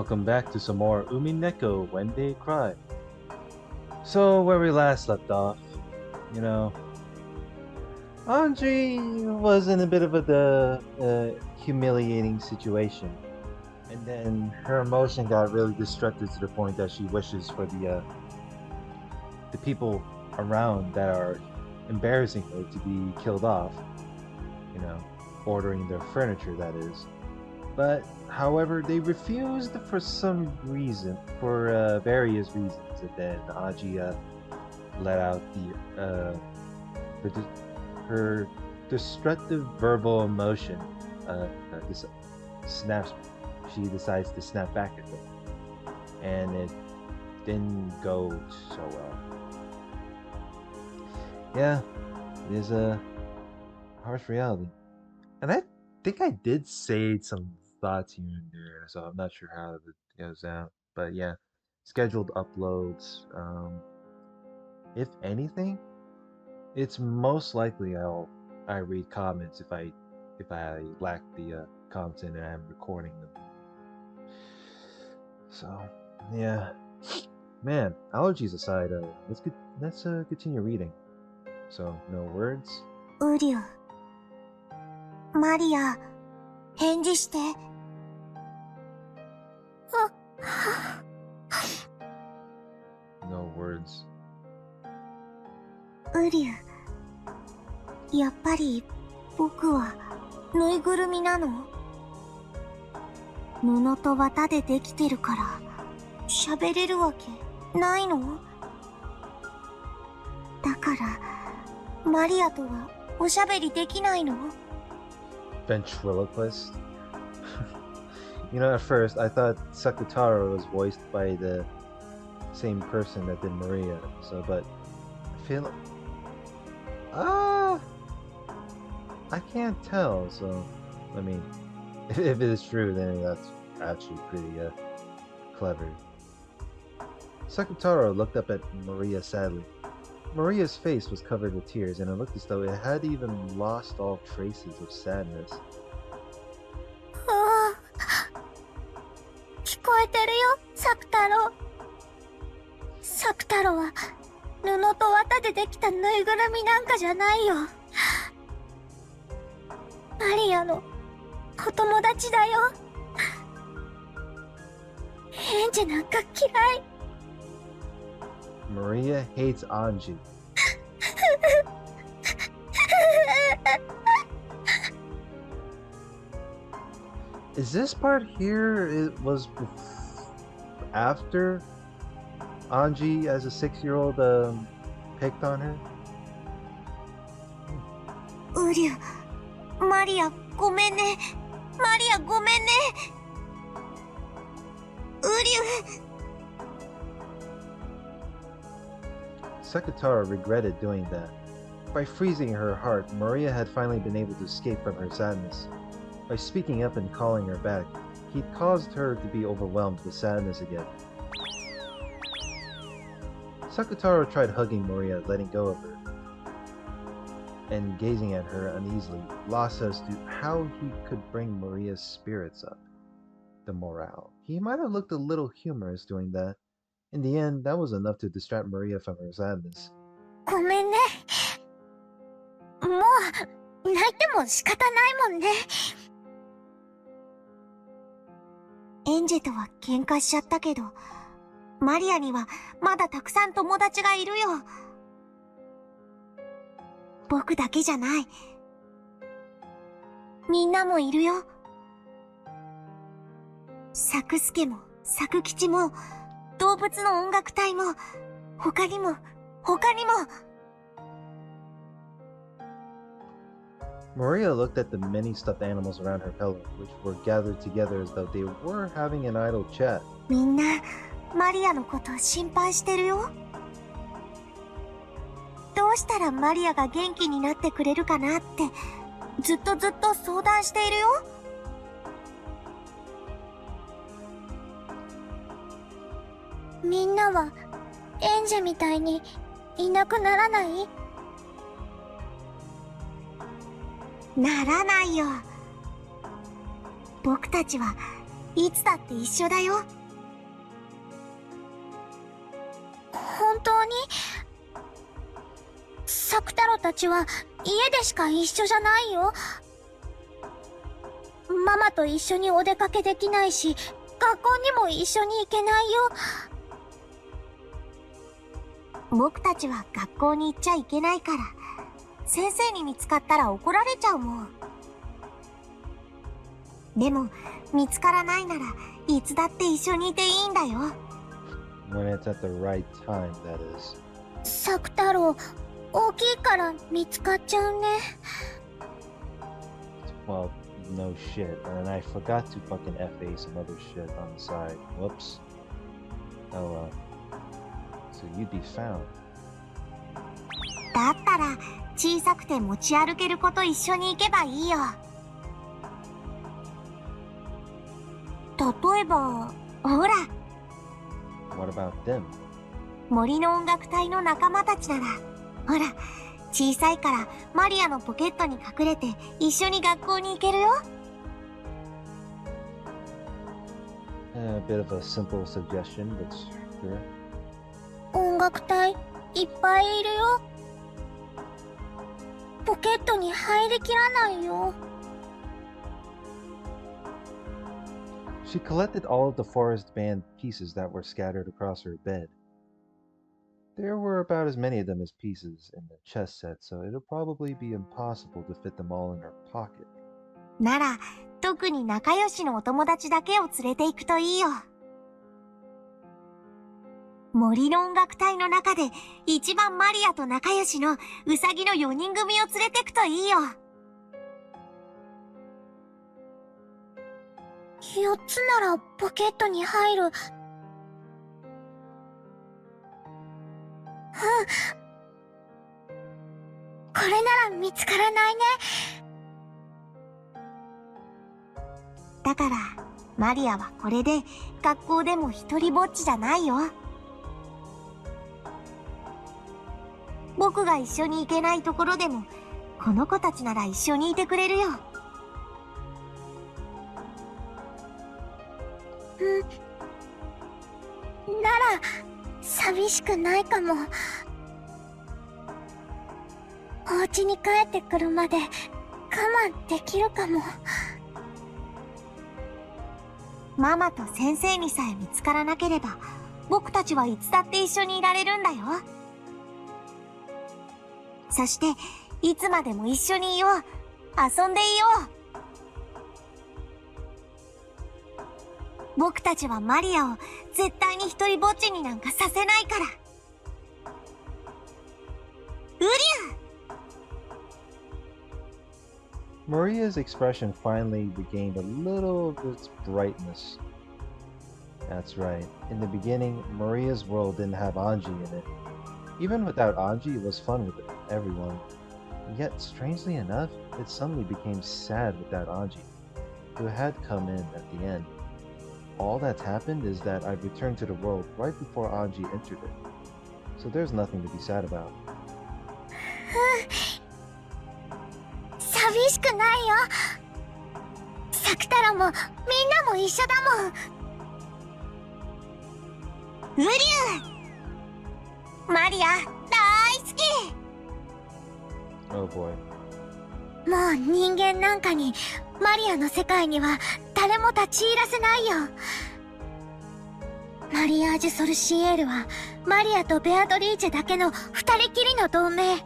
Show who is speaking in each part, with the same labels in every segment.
Speaker 1: welcome back to some more Umineko When They Cry. So, where we last left off, you know, Anji was in a bit of a humiliating situation. And then her emotion got really destructive to the point that she wishes for the people around that are embarrassing her to be killed off. You know, ordering their furniture, that is. But, however, they refused for some reason, for various reasons. And then Aji let out her destructive verbal emotion. This snaps. She decides to snap back at them, and it didn't go so well. Yeah, it is a harsh reality, and I think I did say some thoughts here and there, so I'm not sure how it goes out. But yeah, scheduled uploads. If anything, it's most likely I read comments if I lack the content and I'm recording them. So yeah, man. Allergies aside, let's continue reading. So no words.
Speaker 2: ウリュウ、マリア、返事して。
Speaker 1: No words.
Speaker 2: ウリュウ、やっぱり僕はぬいぐるみなの？布と綿でできてるから喋れるわけないの？だからマリアとはおしゃべりできないの？
Speaker 1: Ventriloquist. You know, at first I thought Sakutaro was voiced by the same person that did Maria. So, but I feel I can't tell. So, I mean, if it is true, then that's actually pretty clever. Sakutaro looked up at Maria sadly. Maria's face was covered with tears, and it looked as though it had even lost all traces of sadness.
Speaker 2: 聞こえてるよ、サクタロウ。サクタロウは布と綿でできたぬいぐるみなんかじゃないよ。マリアのお友達だよ。エンジなんか嫌い。
Speaker 1: Maria hates Anji. Is this part here? It was after Anji, as a 6-year-old, picked on her.
Speaker 2: ウリュウ、マリアごめんね。マリアごめんね。ウリュウ。
Speaker 1: Sakutaro regretted doing that. By freezing her heart, Maria had finally been able to escape from her sadness. By speaking up and calling her back, he'd caused her to be overwhelmed with sadness again. Sakutaro tried hugging Maria, letting go of her, and gazing at her uneasily, lost as to how he could bring Maria's spirits up. The morale. He might have looked a little humorous doing that. In the end, that was enough to distract Maria from her sadness.
Speaker 2: ごめんね。もう泣いても仕方ないもんね。エンジェとは喧嘩しちゃったけど、マリアにはまだたくさん友達がいるよ。僕だけじゃない。みんなもいるよ。サクスケもサク吉も動物の音楽隊も他にも。
Speaker 1: Maria looked at the many stuffed animals around her pillow, which were gathered together as though they were having an idle chat.
Speaker 2: みんなマリアのこと心配してるよ。どうしたらマリアが元気になってくれるかなってずっと相談しているよ。みんなはエンジェみたいにいなくならない？ならないよ。僕たちはいつだって一緒だよ。当に？サクタロたちは家でしか一緒じゃないよ。ママと一緒にお出かけできないし、学校にも一緒に行けないよ。
Speaker 3: 僕たちは学校に行っちゃいけないから、先生に見つかったら怒られちゃうもん。でも、見つからないならいつだって一緒にいていいんだよ。
Speaker 1: When it's at the right time, that is.
Speaker 2: サクタロ、大きいから見つかっちゃうね。
Speaker 1: Well, no shit. And I forgot to fucking FA some other shit on the side. Whoops. Oh, so you'd be found.
Speaker 3: だったら、小さくて持ち歩ける子と一緒に行けばいいよ。例えば、ほら。
Speaker 1: What about them?
Speaker 3: 森の音楽隊の仲間たちなら、ほら、小さいからマリアのポケットに隠れて一緒に学校に行けるよ。
Speaker 1: A bit of a simple suggestion, but sure.
Speaker 2: 音楽隊いっぱいいるよ。ポケットに入りきらないよ。
Speaker 1: She collected all of the forest band pieces that were scattered across her bed. There were about as many of them as pieces in the chess set, so it'll probably be impossible to fit them all in her pocket.
Speaker 3: なら、特に仲良しのお友達だけを連れて行くといいよ。森の音楽隊の中で一番マリアと仲良しのウサギの4人組を連れてくといいよ。
Speaker 2: 4つならポケットに入る。これなら見つからないね。
Speaker 3: だから、マリアはこれで学校でも一人ぼっちじゃないよ。僕が一緒に行けないところでも、この子たちなら一緒にいてくれるよ。
Speaker 2: なら、寂しくないかも。お家に帰ってくるまで我慢できるかも。
Speaker 3: ママと先生にさえ見つからなければ、僕たちはいつだって一緒にいられるんだよ。そして、いつまでも一緒にいよう。遊んでいよう。僕たちはマリアを絶対に一人ぼっちになんかさせないから。うりゃ！
Speaker 1: Maria's expression finally regained a little of its brightness. That's right. In the beginning, Maria's world didn't have Anji in it. Even without Anji, it was fun with everyone. Yet, strangely enough, it suddenly became sad without Anji, who had come in at the end. All that's happened is that I've returned to the world right before Anji entered it. So there's nothing to be sad about.
Speaker 2: 寂しくないよ。サクタロもみんなも一緒だもん。
Speaker 3: うりゅう！マリア、大好き！
Speaker 1: Oh boy.
Speaker 2: もう人間なんかに、マリアの世界には誰も立ち入らせないよ。マリアージュ・ソルシエールはマリアとベアトリーチェだけの二人きりの同盟。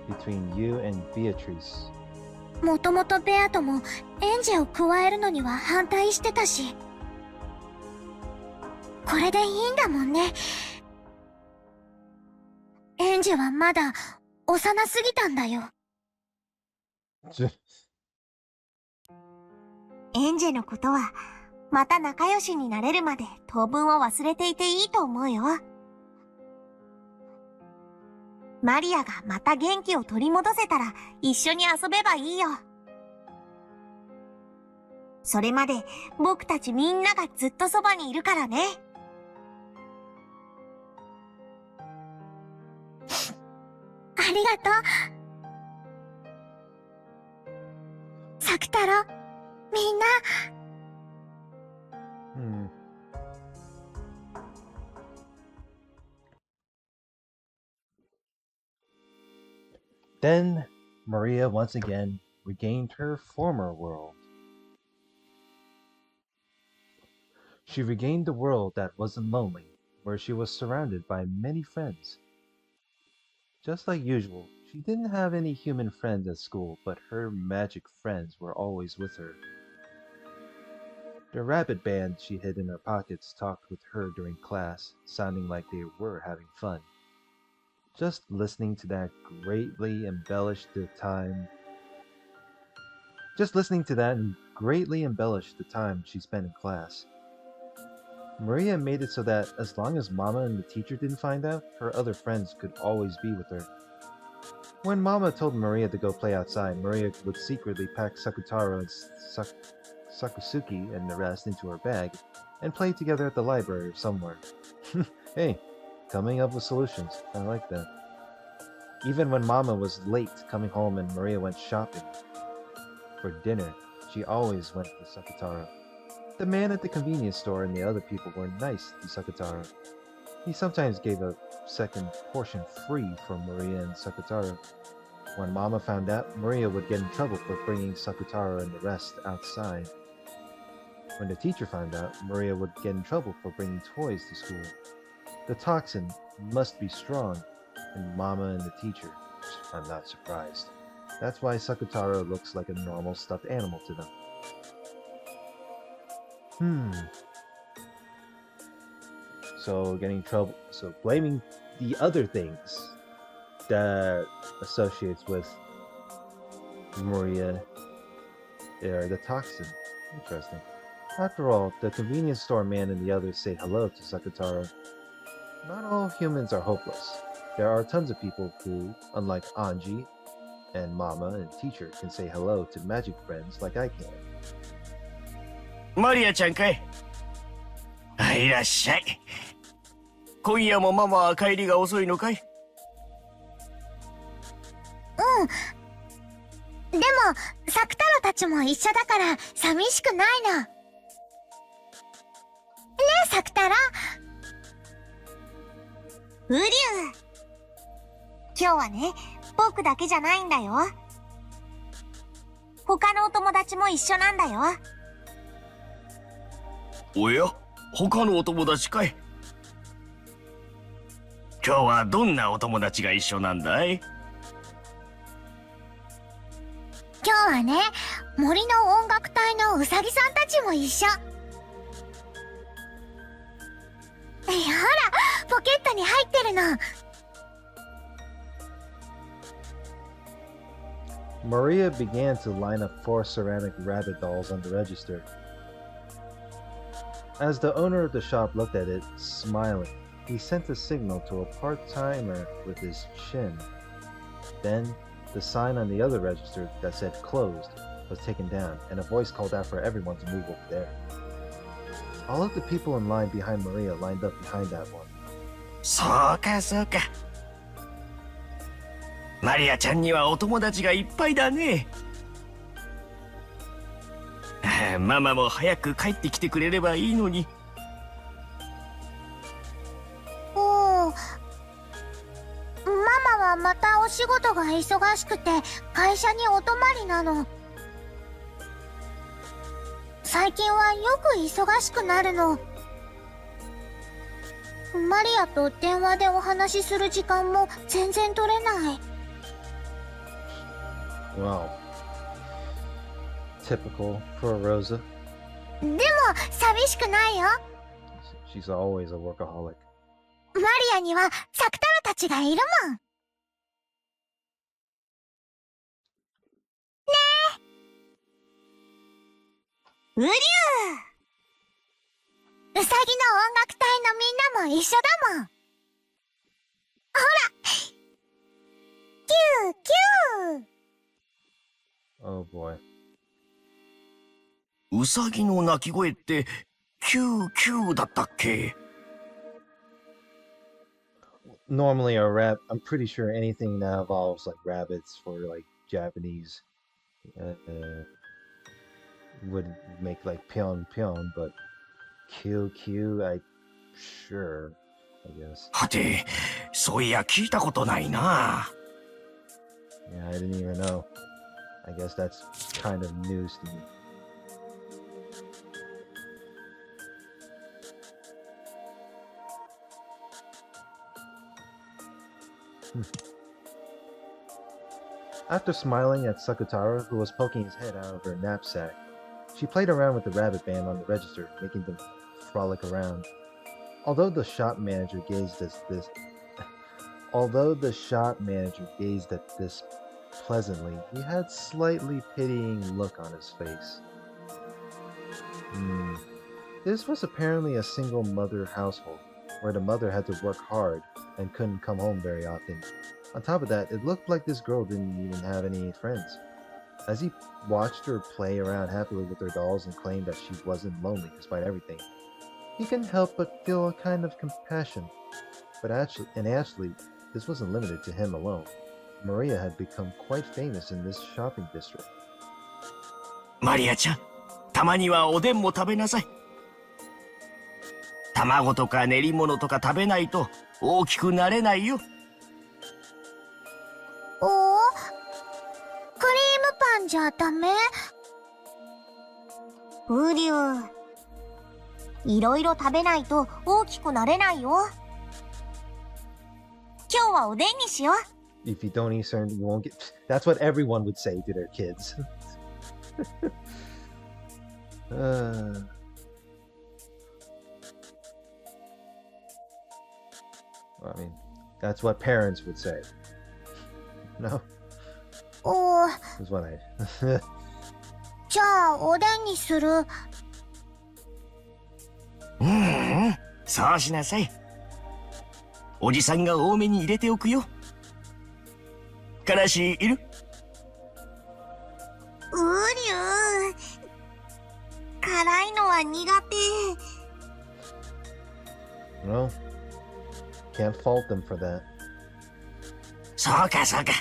Speaker 1: Between you and Beatrice.
Speaker 2: もともとベアともエンジェを加えるのには反対してたし。これでいいんだもんね。エンジェはまだ幼すぎたんだよ。
Speaker 3: エンジェのことは、また仲良しになれるまで当分を忘れていていいと思うよ。マリアがまた元気を取り戻せたら一緒に遊べばいいよ。それまで僕たちみんながずっとそばにいるからね。
Speaker 2: ありがとう。サクタロ、みんな。
Speaker 1: Then Maria once again regained her former world. She regained the world that wasn't lonely, where she was surrounded by many friends. Just like usual, she didn't have any human friends at school, but her magic friends were always with her. The rabbit band she hid in her pockets talked with her during class, sounding like they were having fun. Just listening to that greatly embellished the time. Just listening to that and greatly embellished the time she spent in class. Maria made it so that as long as Mama and the teacher didn't find out, her other friends could always be with her. When Mama told Maria to go play outside, Maria would secretly pack Sakutaro and Sakusuki and the rest into her bag and play together at the library or somewhere. Hey, coming up with solutions. I like that. Even when Mama was late coming home and Maria went shopping for dinner, she always went with Sakutaro. The man at the convenience store and the other people were nice to Sakutaro. He sometimes gave a second portion free for Maria and Sakutaro. When Mama found out, Maria would get in trouble for bringing Sakutaro and the rest outside. When the teacher found out, Maria would get in trouble for bringing toys to school. The toxin must be strong, and Mama and the teacher, I'm not surprised. That's why Sakutaro looks like a normal stuffed animal to them. So blaming the other things that associates with Maria are the toxin. Interesting. After all, the convenience store man and the others say hello to Sakutaro. Not all humans are hopeless. There are tons of people who, unlike Anji and Mama and teacher, can say hello to magic friends like I can.
Speaker 4: Maria ちゃんかい。いらっしゃい。今夜もママは帰りが遅いのかい？
Speaker 2: でも、サクタロたちも一緒だから寂しくないの。ねえ、サクタロ。
Speaker 3: ウリュウ。今日はね、僕だけじゃないんだよ。他のお友達も一緒なんだよ。
Speaker 4: おや、他のお友達かい？今日はどんなお友達が一緒なんだい？
Speaker 2: 今日はね、森の音楽隊のウサギさんたちも一緒。ほら、ポケットに入ってるの。
Speaker 1: Maria began to line up 4 ceramic rabbit dolls on the register. As the owner of the shop looked at it, smiling, he sent a signal to a part-timer with his chin. Then, the sign on the other register that said closed was taken down, and a voice called out for everyone to move over there. All of the people in line behind Maria lined up behind that one.
Speaker 4: そうかそうか。マリアちゃんにはお友達がいっぱいだね。ママも早く帰ってきてくれればいいのに。
Speaker 2: ママはまたお仕事が忙しくて会社にお泊まりなの。最近はよく忙しくなるの。マリアと電話でお話しする時間も全然取れない。
Speaker 1: Wow. Typical for Rosa.
Speaker 2: でも寂しくないよ。
Speaker 1: She's always a workaholic.
Speaker 2: マリアにはサクタロたちがいるもん。ねえ。ウリュウ。ウサギの音楽隊のみんなも一緒だもん。ほら。キューキュー。
Speaker 1: Oh boy.
Speaker 4: ウサギの鳴き声ってキューキューだったっけ？
Speaker 1: Normally I'm pretty sure anything that involves like rabbits for like Japanese would make like pion pion, but Q sure, I guess.
Speaker 4: はて、そういや聞いたことないな。
Speaker 1: Yeah, I didn't even know. I guess that's kind of news to me. After smiling at Sakutaro, who was poking his head out of her knapsack, she played around with the rabbit band on the register, making them frolic around. Although the shop manager gazed at this pleasantly, he had slightly pitying look on his face. This was apparently a single mother household, where the mother had to work hard and couldn't come home very often. On top of that, it looked like this girl didn't even have any friends. As he watched her play around happily with her dolls and claimed that she wasn't lonely despite everything, he couldn't help but feel a kind of compassion. But actually, this wasn't limited to him alone. Maria had become quite famous in this shopping district.
Speaker 4: マリアちゃん、たまにはおでんも食べなさい。卵とか練り物とか食べないと大きくなれないよ。
Speaker 2: おお、クリームパンじゃダメ？
Speaker 3: ウリュウ。いろいろ食べないと大きくなれないよ。今日はおでんにしよう。
Speaker 1: If you don't eat certain, you won't get. That's what everyone would say to their kids. I mean, that's what parents would say. No?
Speaker 2: おお、
Speaker 1: That's what I.
Speaker 2: じゃあおでんにする。
Speaker 4: そうしなさい。おじさんが多めに入れておくよ。からしいる？
Speaker 3: ウリュウ。辛いのは苦手。
Speaker 1: Well, can't fault them for that.
Speaker 4: そうかそうか。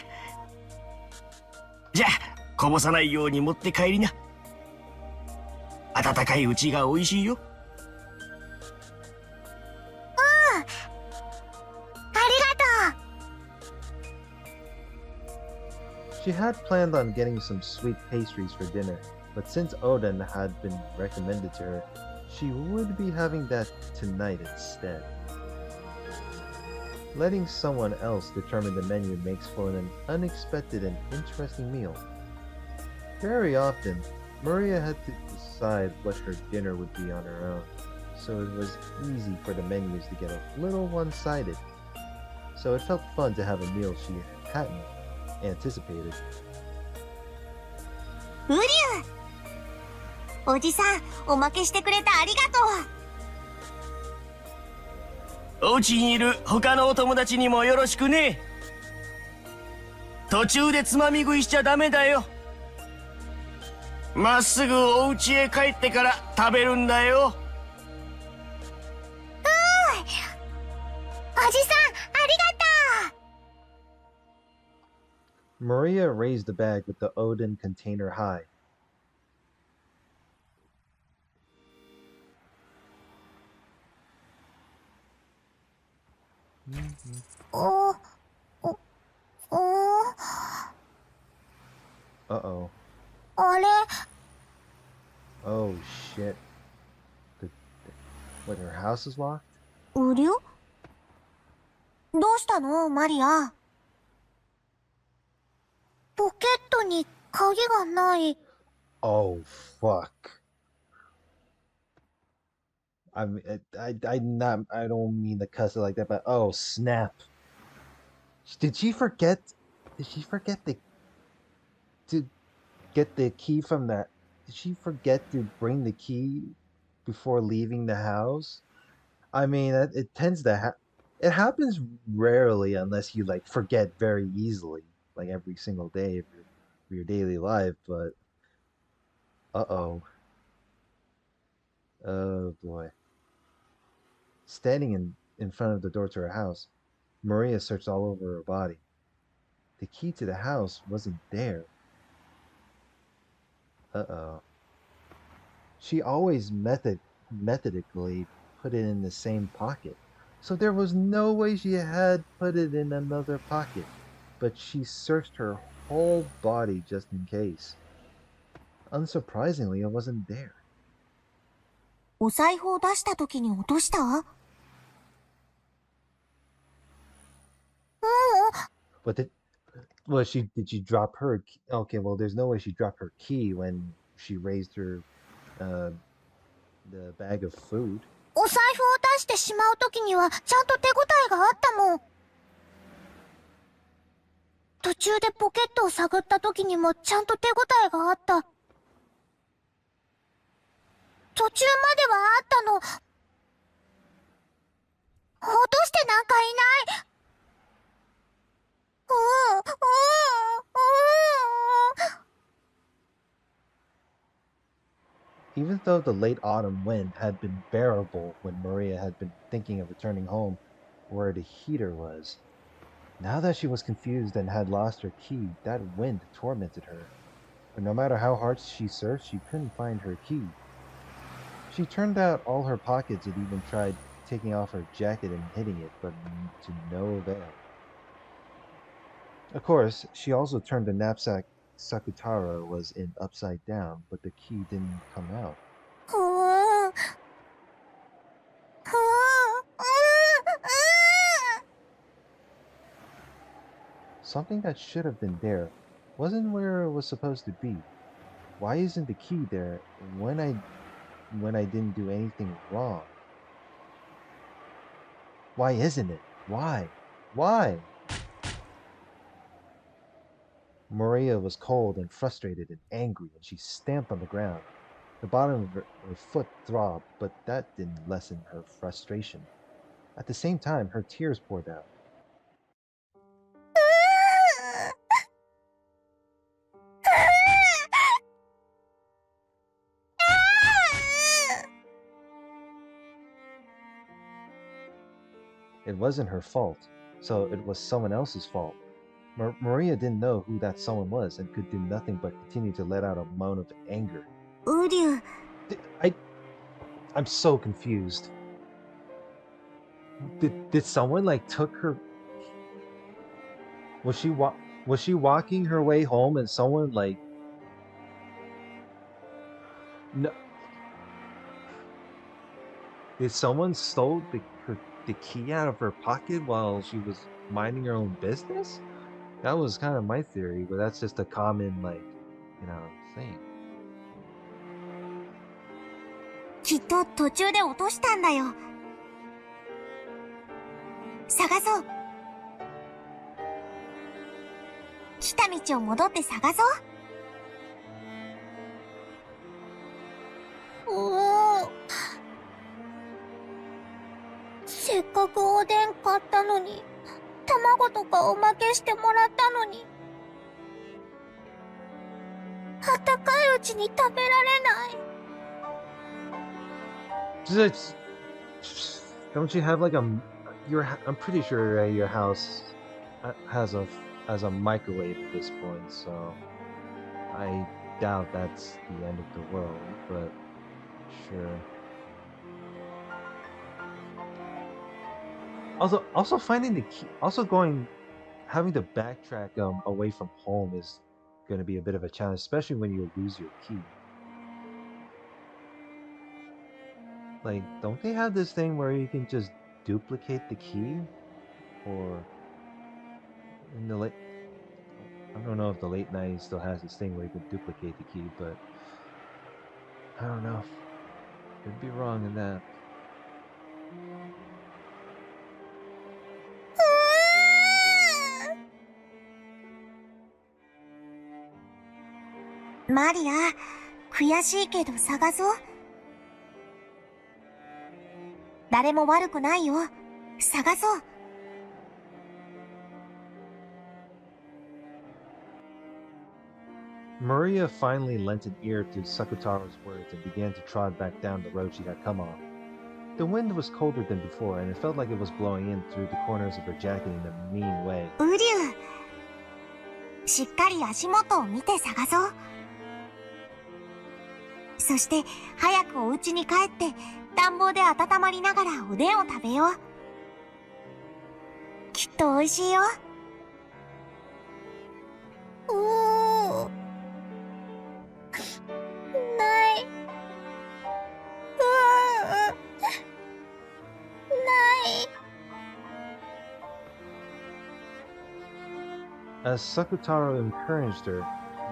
Speaker 4: じゃあこぼさないように持って帰りな。温かいうちが美味しいよ。
Speaker 1: She had planned on getting some sweet pastries for dinner, but since Oden had been recommended to her, she would be having that tonight instead. Letting someone else determine the menu makes for an unexpected and interesting meal. Very often, Maria had to decide what her dinner would be on her own, so it was easy for the menus to get a little one-sided. So it felt fun to have a meal she hadn't anticipated.
Speaker 3: ウリュウ。おじさん、おまけしてくれてありがとう。
Speaker 4: お家にいる他のお友達にもよろしくね。途中でつまみ食いしちゃダメだよ。まっすぐお家へ帰ってから食べるんだよ。
Speaker 2: おじさん、ありがとう。
Speaker 1: Maria raised the bag with the Odin container high. Uh-oh.
Speaker 2: あれ？
Speaker 1: Oh, shit. What, her house is locked?
Speaker 3: ウリュウ？どうしたの、マリア？
Speaker 2: ポケットに鍵がない。
Speaker 1: Oh, fuck. I don't mean to cuss it like that, but oh, snap. Did she forget to get the key from that? Did she forget to bring the key before leaving the house? I mean, it tends to it happens rarely unless you like forget very easily, like every single day of your daily life, but uh-oh. Oh boy. Standing in front of the door to her house, Maria searched all over her body. The key to the house wasn't there. Uh-oh. She always methodically put it in the same pocket, so there was no way she had put it in another pocket. But she searched her whole body just in case. Unsurprisingly, it wasn't there.
Speaker 3: お財布を出した時に落とした？
Speaker 1: But did she drop her key? Okay, well, there's no way she dropped her key when she raised her, the bag of food.
Speaker 2: お財布を出してしまう時にはちゃんと手応えがあったもん。途中でポケットを探った時にもちゃんと手応えがあった。途中まではあったの。落としてなんかいない。
Speaker 1: Even though the late autumn wind had been bearable when Maria had been thinking of returning home where the heater was, now that she was confused and had lost her key, that wind tormented her. But no matter how hard she searched, she couldn't find her key. She turned out all her pockets and even tried taking off her jacket and hitting it, but to no avail. Of course, she also turned the knapsack Sakutaro was in upside down, but the key didn't come out. Something that should have been there wasn't where it was supposed to be. Why isn't the key there when I didn't do anything wrong? Why isn't it? Why? Why? Maria was cold and frustrated and angry, and she stamped on the ground. The bottom of her foot throbbed, but that didn't lessen her frustration. At the same time, her tears poured out. It wasn't her fault, so it was someone else's fault. Maria didn't know who that someone was and could do nothing but continue to let out a moan of anger.
Speaker 3: Uryu.
Speaker 1: I'm so confused. Did someone like took her? Was she walking her way home and someone like? No. Did someone stole the key out of her pocket while she was minding her own business? That was kind of my theory, but that's just a common, like, thing.
Speaker 3: きっと途中で落としたんだよ。探そう。来た道を戻って探そう。
Speaker 2: せっかくおでん買ったのに、卵とかおまけしてもらったのに、あったかいうちに食べられない。
Speaker 1: Don't you have like I'm pretty sure your house has a microwave at this point, so I doubt that's the end of the world, but sure. Also finding the key, having to backtrack away from home is going to be a bit of a challenge, especially when you lose your key. Like, don't they have this thing where you can just duplicate the key? Or in the late, I don't know if the late 90s still has this thing where you can duplicate the key, but I don't know. Could be wrong in that.
Speaker 3: Maria, 悔しいけど探そう。誰も悪くないよ。探そう。
Speaker 1: Maria finally lent an ear to Sakutaro's words and began to trot back down the road she had come on. The wind was colder than before, and it felt like it was blowing in through the corners of her jacket in a mean way.
Speaker 3: ウリュウ、しっかり足元を見て探そう。そして早くお家に帰って暖房で温まりながらおでんを食べよう。きっと美味しいよ。
Speaker 1: As Sakutaro encouraged her,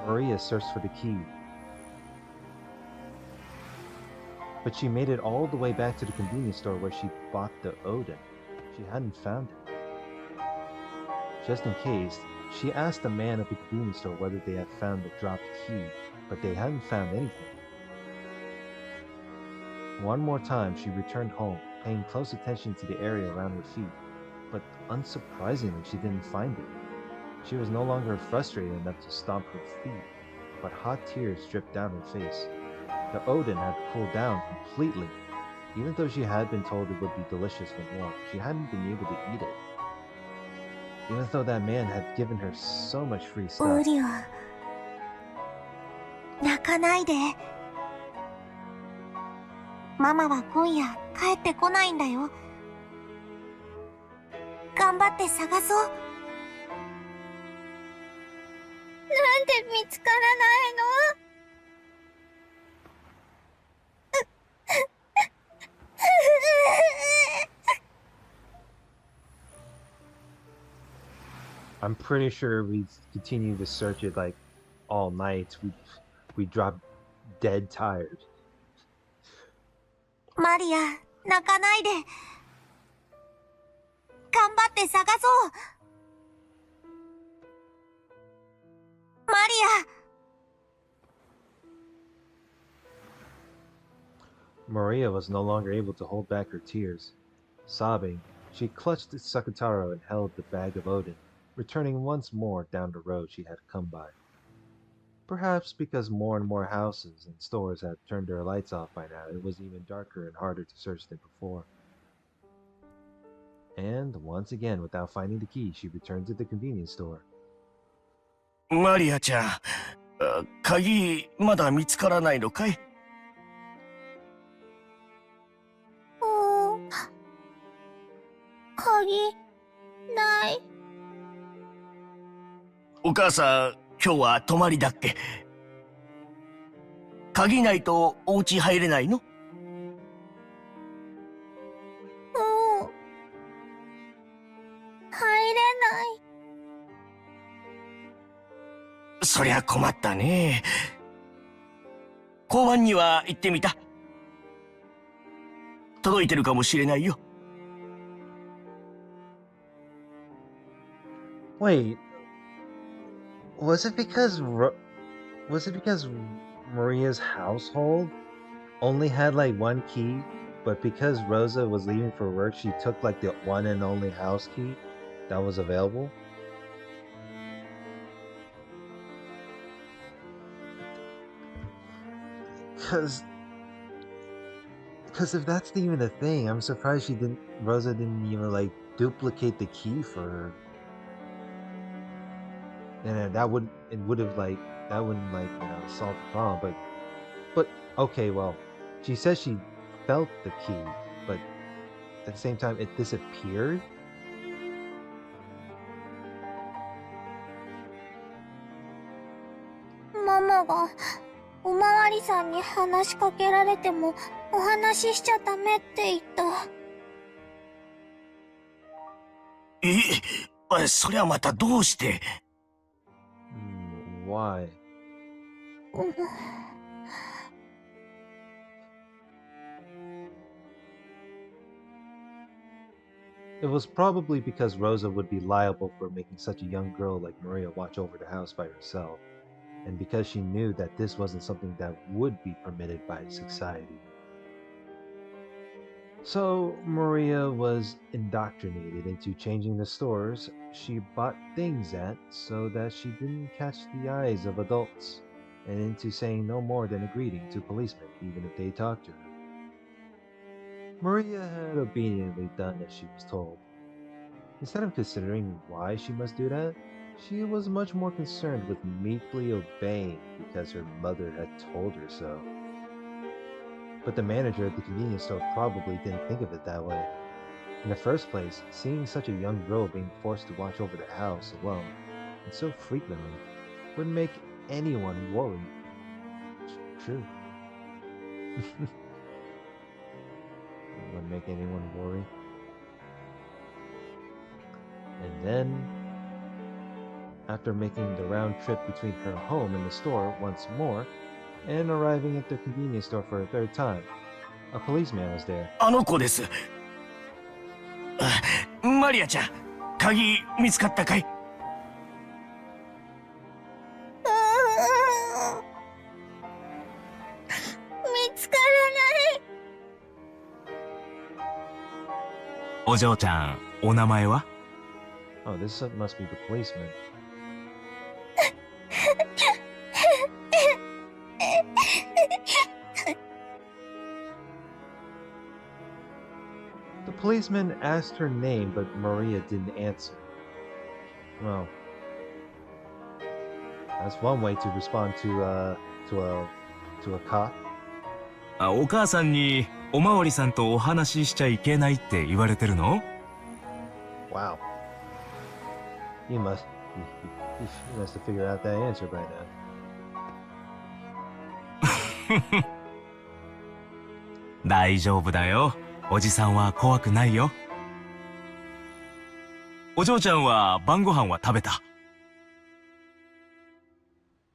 Speaker 1: Maria searched for the key. But she made it all the way back to the convenience store where she bought the Odin. She hadn't found it. Just in case, she asked the man at the convenience store whether they had found the dropped key, but they hadn't found anything. One more time, she returned home, paying close attention to the area around her feet, but unsurprisingly, she didn't find it. She was no longer frustrated enough to stomp her feet, but hot tears dripped down her face. The Odin had cooled down completely. Even though she had been told it would be delicious when warm, she hadn't been able to eat it. Even though that man had given her so much free stuff.
Speaker 3: ウリオ、泣かないで。ママは今夜帰ってこないんだよ。頑張って探そう。
Speaker 2: なんで見つからないの？
Speaker 1: I'm pretty sure we continue to search it like all night. We drop dead tired.
Speaker 3: マリア、泣かないで。頑張って探そう。マリア。
Speaker 1: Maria was no longer able to hold back her tears. Sobbing, she clutched at Sakutaro and held the bag of Odin, returning once more down the road she had come by. Perhaps because more and more houses and stores had turned their lights off by now, it was even darker and harder to search than before. And once again, without finding the key, she returned to the convenience store.
Speaker 4: マリアちゃん、鍵まだ見つからないのかい？
Speaker 2: 鍵ない。
Speaker 4: お母さん、今日は泊まりだっけ？鍵ないとお家入れないの？
Speaker 2: 入れない。
Speaker 4: そりゃ困ったね。交番には行ってみた？届いてるかもしれないよ。
Speaker 1: Wait, was it because Maria's household only had like one key, but because Rosa was leaving for work, she took like the one and only house key that was available? Because if that's even a thing, I'm surprised Rosa didn't even like duplicate the key for her. And that wouldn't solve the problem. But okay, well, she says she felt the key, but at the same time it disappeared.
Speaker 2: Mama がおまわりさんに話しかけられてもお話ししちゃダメって言った。
Speaker 4: そりゃまたどうして？
Speaker 1: Why? It was probably because Rosa would be liable for making such a young girl like Maria watch over the house by herself, and because she knew that this wasn't something that would be permitted by society. So Maria was indoctrinated into changing the stores she bought things at so that she didn't catch the eyes of adults, and into saying no more than a greeting to policemen even if they talked to her. Maria had obediently done as she was told. Instead of considering why she must do that, she was much more concerned with meekly obeying because her mother had told her so. But the manager at the convenience store probably didn't think of it that way. In the first place, seeing such a young girl being forced to watch over the house alone, and so frequently, would make anyone worry. True. It would make anyone worry. And then after making the round trip between her home and the store once more, and arriving at the convenience store for a third time. A policeman was there.
Speaker 4: あの子です。マリアちゃん、鍵見つかったかい？
Speaker 2: 見つからない。
Speaker 5: お嬢ちゃん、お名前は？
Speaker 1: Oh, this must be the policeman. The policeman asked her name, but Maria didn't answer. Well, that's one way to respond to a cop.
Speaker 5: あ、お母さんにおまわりさんとお話ししちゃいけないって言われてるの？
Speaker 1: Wow. You must have figured out that answer by now.
Speaker 5: 大丈夫だよ。おじさんは怖くないよ。お嬢ちゃんは晩ご飯は食べた？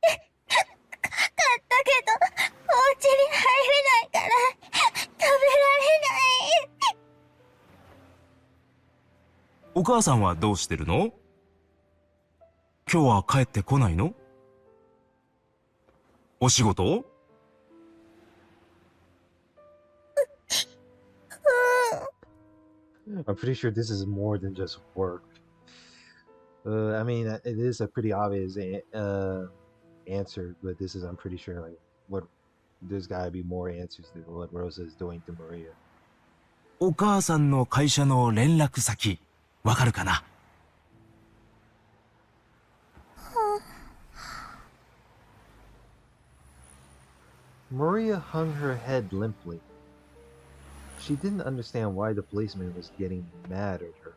Speaker 2: 買ったけど、お家に入れないから、食べられない。
Speaker 5: お母さんはどうしてるの？今日は帰ってこないの？お仕事？
Speaker 1: I'm pretty sure this is more than just work. I mean, it is a pretty obvious answer, but this is, I'm pretty sure, like, what there's got to be more answers to what Rosa is doing to Maria.
Speaker 5: お母さんの会社の連絡先、わかるかな？
Speaker 1: Maria hung her head limply. She didn't understand why the policeman was getting mad at her.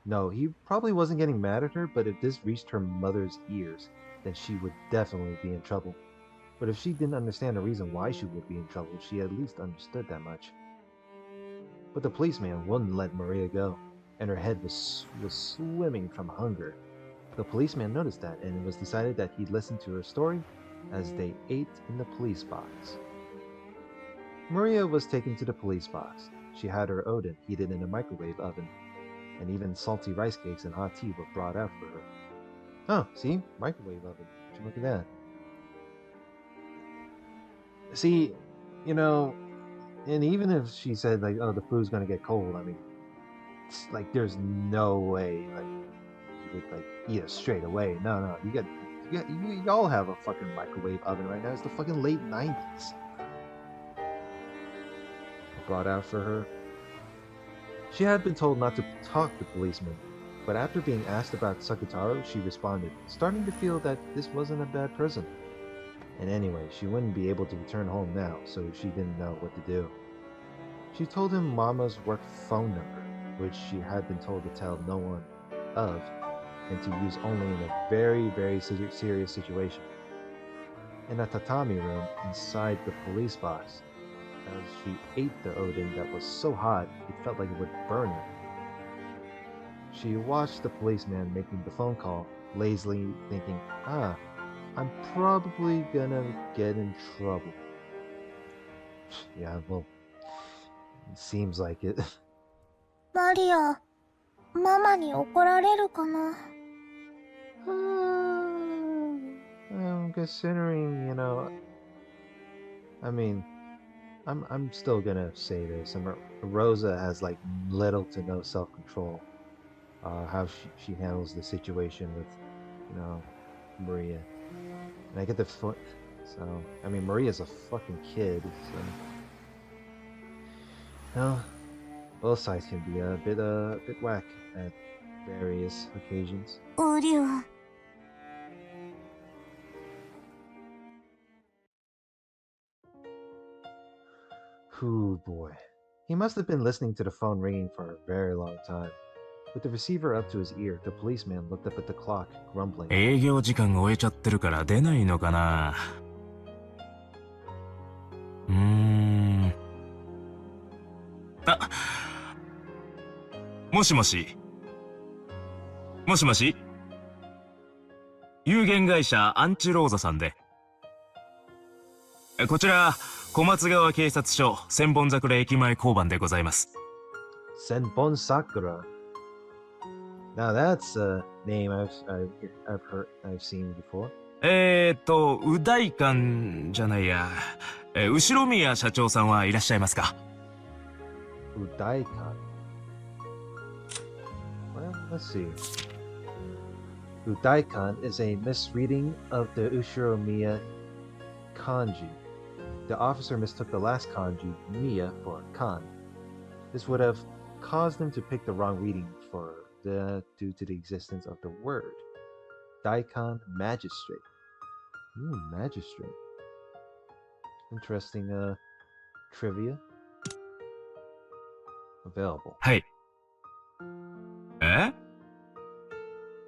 Speaker 1: No, he probably wasn't getting mad at her, but if this reached her mother's ears, then she would definitely be in trouble. But if she didn't understand the reason why she would be in trouble, she at least understood that much. But the policeman wouldn't let Maria go, and her head was swimming from hunger. The policeman noticed that, and it was decided that he'd listen to her story as they ate in the police box. Maria was taken to the police box. She had her Odin heated in a microwave oven, and even salty rice cakes and hot tea were brought out for her. Oh, see? Microwave oven. Would you look at that? See, you know, and even if she said, like, oh, the food's gonna get cold, I mean, it's like, there's no way, like, you would, like, eat it straight away. No, you all have a fucking microwave oven right now. It's the fucking late 90s. Brought out for her. She had been told not to talk to policemen, but after being asked about Sakutaro, she responded, starting to feel that this wasn't a bad person. And anyway, she wouldn't be able to return home now, so she didn't know what to do. She told him Mama's work phone number, which she had been told to tell no one of, and to use only in a very, very serious situation. In a tatami room inside the police box, as she ate the Odin that was so hot it felt like it would burn her. She watched the policeman making the phone call, lazily thinking, I'm probably gonna get in trouble. Yeah, well, it seems like it.
Speaker 2: マリア、ママに怒られるかな？
Speaker 1: I'm considering, you know, I mean, I'm still gonna say this. Rosa has like little to no self-control. How she handles the situation with, you know, Maria. And I get the foot. So I mean, Maria's a fucking kid. So, well, both sides can be a bit whack at various occasions.
Speaker 3: おりゅう。
Speaker 1: Ooh, boy. He must have been listening to the phone ringing for a very long time. With the receiver up to his ear, the policeman looked up at the clock, grumbling.
Speaker 5: 営業時間終えちゃってるから出ないのかな。あ、もしもし。もしもし。有限会社アンチローザさんで。こちら、小松川警察署千本桜駅前交番でございます。
Speaker 1: Senbon Sakura. Now that's a name I've seen before.
Speaker 5: う大館じゃないや。後宮社長さんはいらっしゃいますか？
Speaker 1: Udaikan. Well, let's see. Udaikan is a misreading of the Ushiromiya kanji. The officer mistook the last kanji, Miya, for kan. This would have caused him to pick the wrong reading due to the existence of the word. Daikon magistrate. Magistrate. Interesting trivia. Available.
Speaker 5: はい。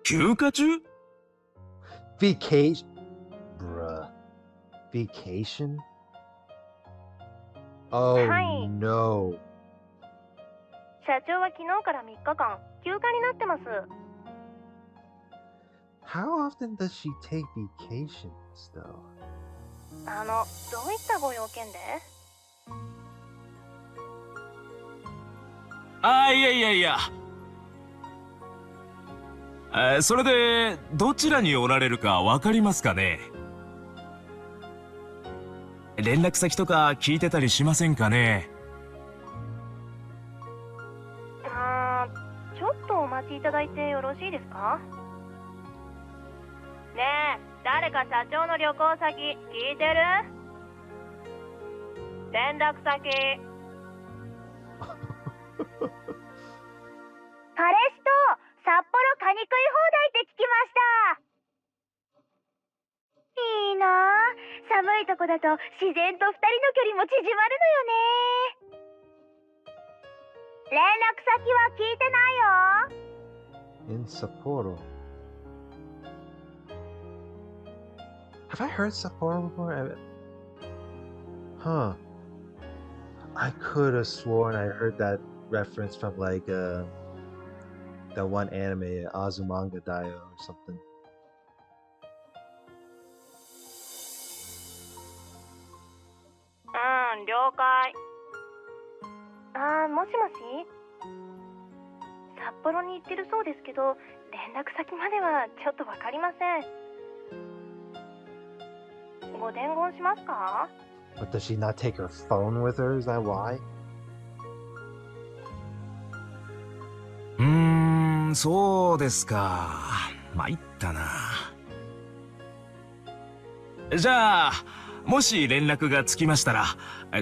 Speaker 5: 休暇中？
Speaker 1: Vacation? Bruh. Vacation? Oh no.
Speaker 3: 社長は昨日から3日間休暇になってます。
Speaker 1: How often does she take vacations, though?
Speaker 3: どういったご用件で？
Speaker 5: いや。それで、どちらにおられるかわかりますかね？連絡先とか聞いてたりしませんかね？
Speaker 3: ちょっとお待ちいただいてよろしいですか？ねえ、誰か社長の旅行先聞いてる？連絡先。彼氏と札幌カニ食い放題って聞きました。いいなあ、寒いとこだと自然と2人の距離も縮まるのよね。連絡先は聞いてないよ。
Speaker 1: In Sapporo. Have I heard Sapporo before? Huh. I could have sworn I heard that reference from like that one anime, Azumanga Daioh or something.
Speaker 3: 了解。もしもし？札幌に行ってるそうですけど、連絡先まではちょっとわかりません。ご伝言しますか？
Speaker 1: But does she not take her phone with her? Is that why?
Speaker 5: そうですか。参ったな。じゃあ、もし連絡がつきましたら、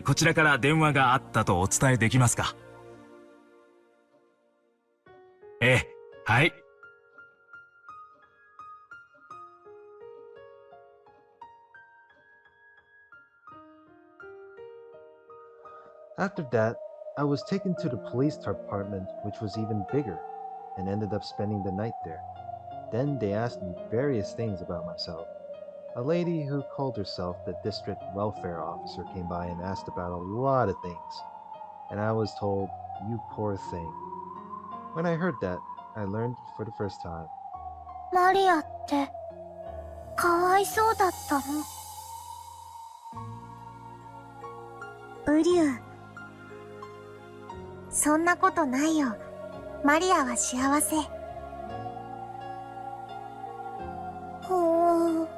Speaker 5: こちらから電話があったとお伝えできますか？はい。
Speaker 1: After that, I was taken to the police department, which was even bigger, and ended up spending the night there. Then they asked me various things about myself. A lady who called herself the district welfare officer came by and asked about a lot of things, and I was told, "You poor thing." When I heard that, I learned for the first time.
Speaker 2: マリアって、かわいそうだったの？
Speaker 3: ウリュウ。そんなことないよ。マリアは幸せ。
Speaker 2: ほー。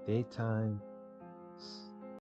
Speaker 1: Daytime